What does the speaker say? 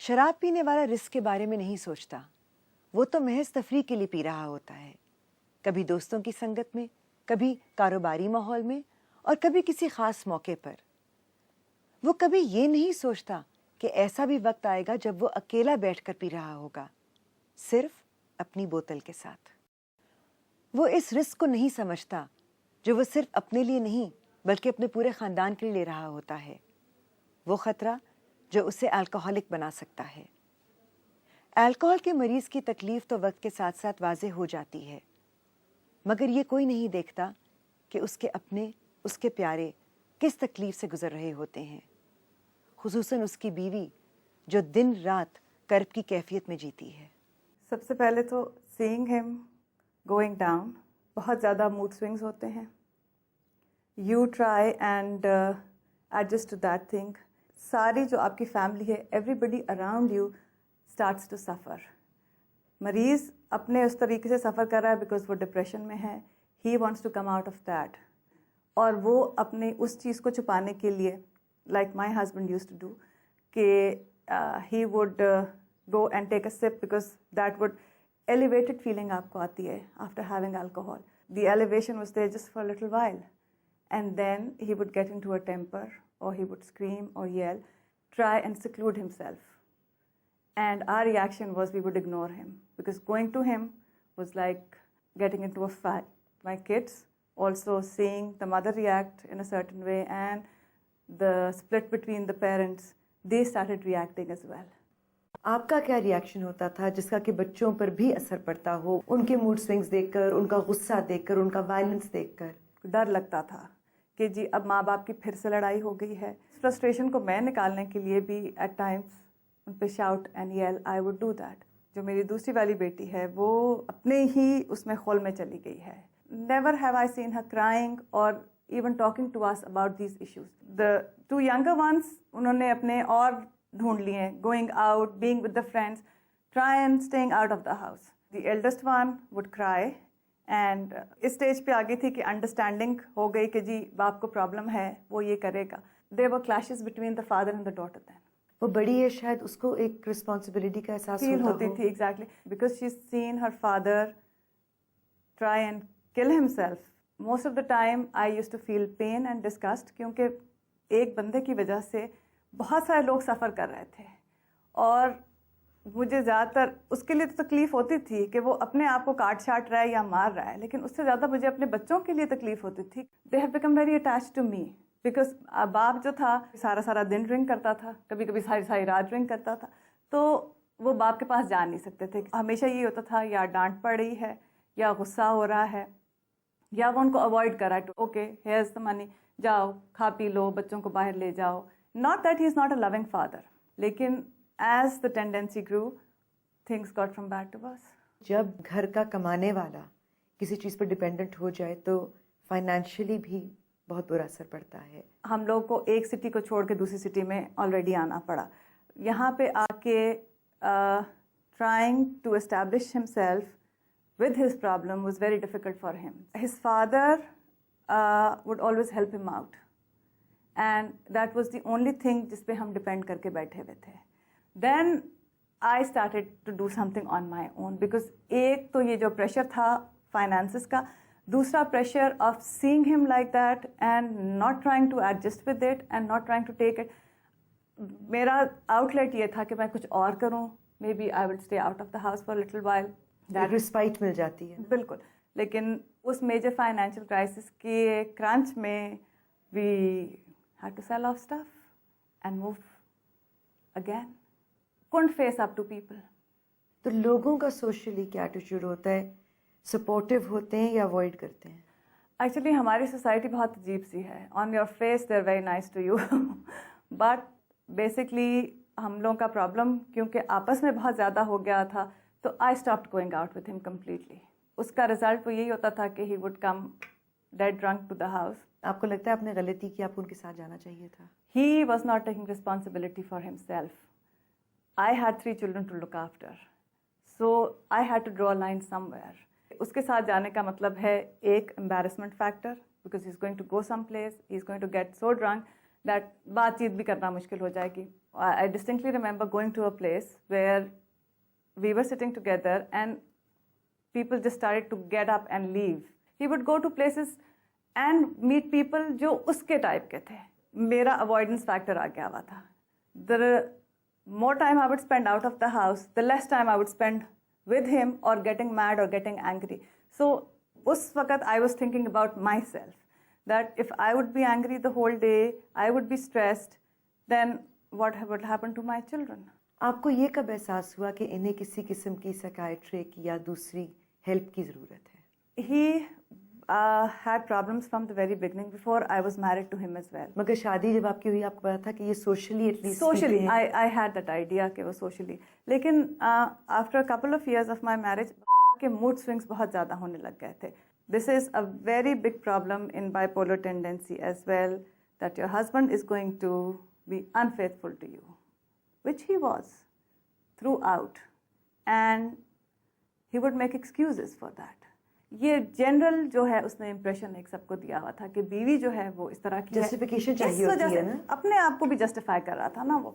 شراب پینے والا رزق کے بارے میں نہیں سوچتا، وہ تو محض تفریح کے لیے پی رہا ہوتا ہے، کبھی دوستوں کی سنگت میں، کبھی کاروباری ماحول میں، اور کبھی کسی خاص موقع پر۔ وہ کبھی یہ نہیں سوچتا کہ ایسا بھی وقت آئے گا جب وہ اکیلا بیٹھ کر پی رہا ہوگا، صرف اپنی بوتل کے ساتھ۔ وہ اس رزق کو نہیں سمجھتا جو وہ صرف اپنے لیے نہیں بلکہ اپنے پورے خاندان کے لیے لے رہا ہوتا ہے، وہ خطرہ جو اسے الکوہولک بنا سکتا ہے۔ الکوہول کے مریض کی تکلیف تو وقت کے ساتھ ساتھ واضح ہو جاتی ہے، مگر یہ کوئی نہیں دیکھتا کہ اس کے اپنے، اس کے پیارے کس تکلیف سے گزر رہے ہوتے ہیں، خصوصاً اس کی بیوی جو دن رات کرب کی کیفیت میں جیتی ہے۔ سب سے پہلے تو سینگ ہم گوئنگ ڈاؤن، بہت زیادہ موڈ سوئنگز ہوتے ہیں۔ You try and adjust to that thing. ساری جو آپ کی فیملی ہے، everybody around you starts to suffer. مریض اپنے اس طریقے سے سفر کر رہا ہے بیکاز وہ ڈپریشن میں ہے، he wants to come out of that, اور وہ اپنے اس چیز کو چھپانے کے لیے، like my husband used to do, کہ he would go and take a sip because that would elevated feeling آپ کو آتی ہے after having alcohol. The elevation was there just for little while and then he would get in to a temper or he would scream or yell, try and seclude himself. And our reaction was we would ignore him because going to him was like getting into a fight. My kids also seeing the mother react in a certain way and the split between the parents, they started reacting as well. آپ کا کیا reaction ہوتا تھا جس کا کہ بچوں پر بھی اثر پڑتا ہو، ان کے موڈ سوئنگز دیکھ کر، ان کا غصہ دیکھ کر، ان کا وائلنس دیکھ کر؟ ڈر لگتا تھا کہ جی اب ماں باپ کی پھر سے لڑائی ہو گئی ہے۔ فرسٹریشن کو میں نکالنے کے لیے بھی ایٹ ٹائمس ان پہ شاؤٹ اینڈ یل آئی وڈ ڈو دیٹ۔ جو میری دوسری والی بیٹی ہے وہ اپنے ہی اس میں خول میں چلی گئی ہے۔ Never have I seen her crying اور even talking to us about these issues. The two younger ones انہوں نے اپنے اور ڈھونڈ لیے، going out, being with the friends, try and staying out of the house. The eldest one would cry and اس stage پہ آگئی تھی کہ انڈرسٹینڈنگ ہو گئی کہ جی باپ کو پرابلم ہے، وہ یہ کرے گا۔ There were clashes between the father and the daughter then. وہ بڑی ہے، شاید اس کو ایک رسپانسبلٹی کا احساس فیل ہوتی تھی، exactly, because she is seen her father try and kill himself. Most of the time I used to feel pain and disgust, کیونکہ ایک بندے کی وجہ سے بہت سارے لوگ سفر کر رہے تھے، اور مجھے زیادہ تر اس کے لیے تو تکلیف ہوتی تھی کہ وہ اپنے آپ کو کاٹ شاٹ رہا ہے یا مار رہا ہے، لیکن اس سے زیادہ مجھے اپنے بچوں کے لیے تکلیف ہوتی تھی۔ They have become very attach to me because باپ جو تھا سارا دن ڈرنک کرتا تھا، کبھی کبھی ساری رات ڈرنک کرتا تھا، تو وہ باپ کے پاس جا نہیں سکتے تھے۔ ہمیشہ یہ ہوتا تھا یا ڈانٹ پڑ رہی ہے یا غصہ ہو رہا ہے یا وہ ان کو اوائڈ کرا ہے، اوکے ہیئر از دا منی، جاؤ کھا پی لو، بچوں کو باہر لے جاؤ۔ Not that he is not a loving father, لیکن as the tendency grow things got from bad to worse. جب گھر کا کمانے والا کسی چیز پر ڈیپینڈنٹ ہو جائے تو فائنینشلی بھی بہت برا اثر پڑتا ہے۔ ہم لوگ کو ایک سٹی کو چھوڑ کے دوسری سٹی میں آلریڈی آنا پڑا۔ یہاں پہ آ کے trying to establish himself with his problem was very difficult for him. His father would always help him out and that was the only thing جس پہ ہم ڈپینڈ کر کے بیٹھے ہوئے تھے۔ Then I started to do something on my own because ایک تو یہ جو پریشر تھا فائنانسز کا، دوسرا pressure of seeing him like that and not trying to adjust with it and not trying to take it. میرا out late یہ تھا کہ میں کچھ اور کروں، maybe I will stay out of the house for a little while. Respite مل جاتی ہے۔ بالکل، لیکن اس میجر فائنینشیل کرائسس کے کرنچ میں we had to sell off stuff and move again. couldn't face up to people. تو لوگوں کا سوشلی کیا ایٹیٹیوڈ ہوتا ہے؟ سپورٹیو ہوتے ہیں یا اوائڈ کرتے ہیں؟ ایکچولی ہماری سوسائٹی بہت عجیب سی ہے. On your face they are very nice to you but basically ہم لوگوں کا پرابلم کیونکہ آپس میں بہت زیادہ ہو گیا تھا تو I stopped going out with him completely. اس کا رزلٹ وہ یہی ہوتا تھا کہ he would come dead drunk to the house. آپ کو لگتا ہے آپ نے غلطی کی، آپ کو ان کے ساتھ جانا چاہیے تھا؟ He was not taking responsibility for ہم self. I had 3 children to look after. So I had to draw a line somewhere. اس کے ساتھ جانے کا مطلب ہے ایک embarrassment factor because he's going to go someplace, he's going to get so drunk that بات چیت بھی کرنا مشکل ہو جائے گی. I distinctly remember going to a place where we were sitting together and people just started to get up and leave. He would go to places and meet people جو اس کے type کے تھے. میرا avoidance factor آ گیا ہوا تھا. The more time I would spend out of the house, the less time I would spend with him or getting mad or getting angry. So اس وقت I was thinking about myself, that if I would be angry the whole day, I would be stressed, then what would happen to my children? آپ کو یہ کب احساس ہوا کہ انہیں کسی قسم کی سائیکیٹرک یا دوسری ہیلپ کی ضرورت ہے؟ He had problems from the very beginning before I was married to him as well. مگر شادی جب آپ کی ہوئی آپ کو پتا تھا کہ یہ socially at least Socially, I had that idea کہ وہ socially. لیکن after a couple of years of my marriage کے mood swings بہت زیادہ ہونے لگ گئے تھے. This is a very big problem in bipolar tendency as well, that your husband is going to be unfaithful to you, which he was throughout, and he would make excuses for that. یہ general جو ہے اس نے impression ایک سب کو دیا ہوا تھا کہ بیوی جو ہے وہ اس طرح کی جسٹیفیکیشن چاہیے ہوتی ہے نا, اپنے آپ کو بھی جسٹیفائی کر رہا تھا نا وہ.